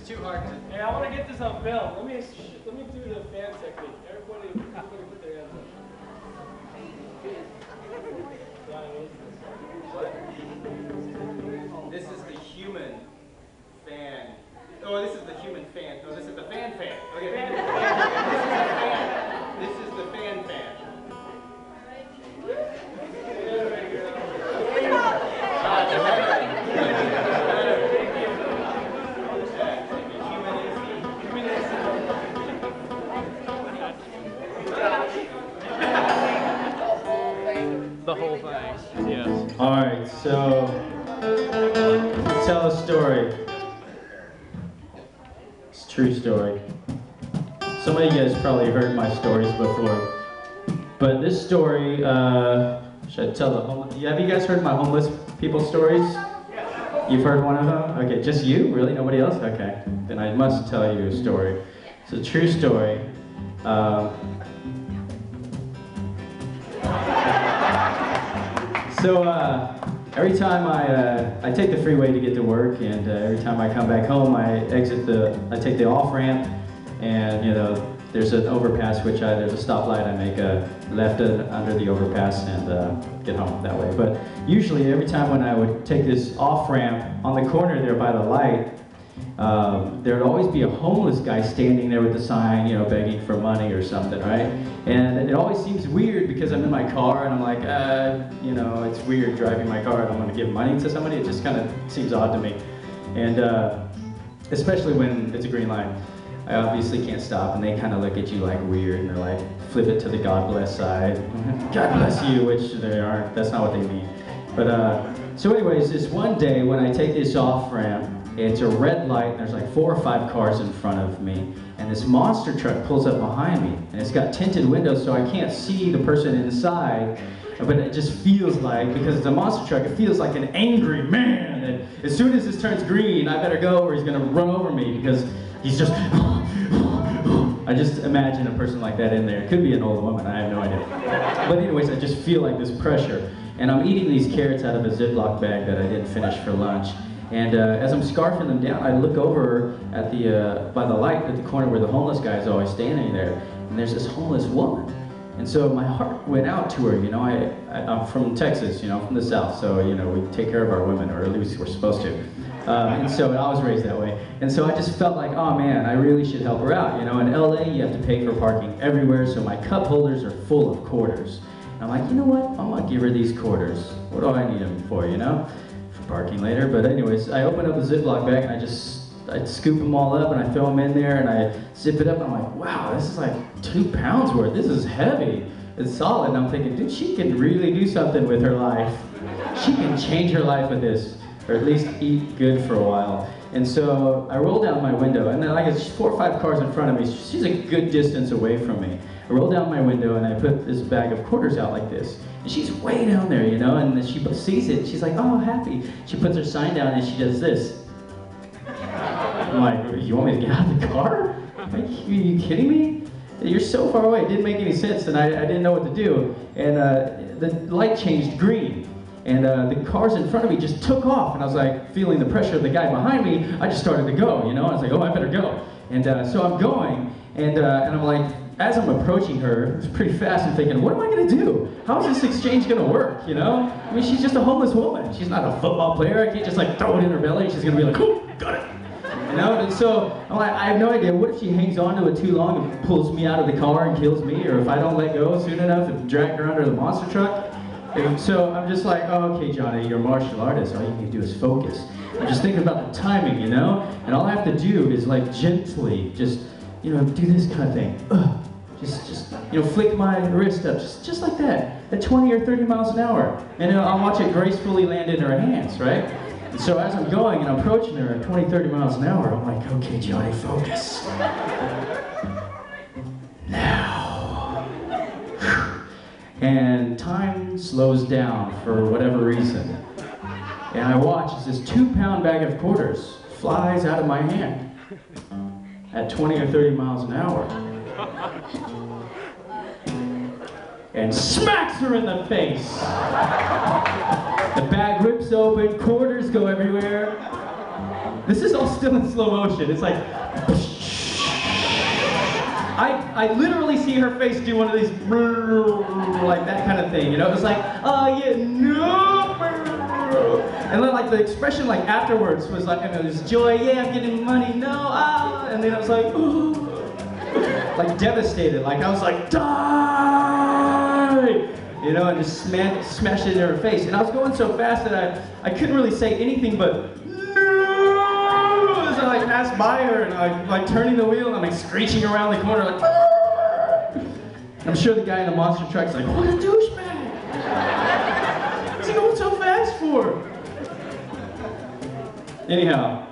too hard. Hey, I want to get this on film. Let me do the fan technique. Everybody put their hands up. This is the human fan. Oh, this is the human fan. No, this is the fan fan. Okay. This is the fan fan. The whole thing, yes. All right, so tell a story. It's a true story. Some of you guys probably heard my stories before, but this story, should I tell the homeless? Have you guys heard my homeless people stories? You've heard one of them? Okay, just you? Really? Nobody else? Okay, then I must tell you a story. It's a true story. So every time I take the freeway to get to work, and every time I come back home, I take the off ramp, and you know, there's an overpass, there's a stoplight. I make a left under the overpass and get home that way. But usually, every time when I would take this off ramp on the corner there by the light, there would always be a homeless guy standing there with the sign, you know, begging for money or something, right? And it always seems weird because I'm in my car and I'm like, you know, it's weird driving my car. I don't want to give money to somebody. It just kind of seems odd to me. And especially when it's a green light. I obviously can't stop, and they kind of look at you like weird, and they're like, flip it to the God bless side. God bless you, which they aren't. That's not what they mean. But so anyways, this one day when I take this off ramp, it's a red light, and there's like 4 or 5 cars in front of me, and this monster truck pulls up behind me, and it's got tinted windows so I can't see the person inside, but it just feels like, because it's a monster truck, it feels like an angry man, and as soon as this turns green, I better go or he's gonna run over me, because he's just, I just imagine a person like that in there. It could be an old woman, I have no idea. But anyways, I just feel like this pressure, and I'm eating these carrots out of a Ziploc bag that I didn't finish for lunch. And as I'm scarfing them down, I look over at by the light at the corner where the homeless guy is always standing there, and there's this homeless woman. And so my heart went out to her, you know, I'm from Texas, you know, from the South, so, you know, we take care of our women, or at least we're supposed to. And so I was raised that way. And so I just felt like, oh man, I really should help her out. You know, in LA, you have to pay for parking everywhere, so my cup holders are full of quarters. And I'm like, you know what, I'm gonna give her these quarters. What do I need them for, you know? Parking later, but anyways, I open up a Ziploc bag and I scoop them all up and I throw them in there and I zip it up and I'm like, wow, this is like 2 pounds worth. This is heavy. It's solid. And I'm thinking, dude, she can really do something with her life. She can change her life with this, or at least eat good for a while. And so I roll down my window, and then like it's 4 or 5 cars in front of me. She's a good distance away from me. I roll down my window and I put this bag of quarters out like this. And she's way down there, you know, and then she sees it. She's like, oh, happy. She puts her sign down and she does this. I'm like, you want me to get out of the car? Are you kidding me? You're so far away. It didn't make any sense, and I didn't know what to do. And the light changed green. And the cars in front of me just took off, and I was like, feeling the pressure of the guy behind me, I just started to go, you know? I was like, oh, I better go. And so I'm going, and I'm like, as I'm approaching her, it's pretty fast, I'm thinking, what am I gonna do? How is this exchange gonna work, you know? I mean, she's just a homeless woman. She's not a football player. I can't just like throw it in her belly. She's gonna be like, oh, got it. You know, and so I'm like, I have no idea. What if she hangs on to it too long and pulls me out of the car and kills me? Or if I don't let go soon enough and drag her under the monster truck? And so I'm just like, oh, okay, Johnny, you're a martial artist. All you need to do is focus. I'm just thinking about the timing, you know? And all I have to do is like gently just, you know, do this kind of thing. Just you know, flick my wrist up, just like that, at 20 or 30 miles an hour. And I'll watch it gracefully land in her hands, right? And so as I'm going and approaching her at 20, 30 miles an hour, I'm like, okay, Johnny, focus. Now. And time slows down for whatever reason. And I watch as this 2-pound bag of quarters flies out of my hand at 20 or 30 miles an hour. And smacks her in the face. The bag rips open, quarters go everywhere. This is all still in slow motion. It's like, I literally see her face do one of these, like that kind of thing, you know? It was like, oh yeah, no. And then like the expression like afterwards was like, it was joy, yeah, I'm getting money, no, ah. And then I was like, ooh. Like devastated, like I was like, die! You know, and just smashed it in her face. And I was going so fast that I couldn't really say anything but, no! As I like passed by her and I like turning the wheel and I'm like screeching around the corner like, I'm sure the guy in the monster truck's like, what a douchebag! What's he going so fast for? Anyhow,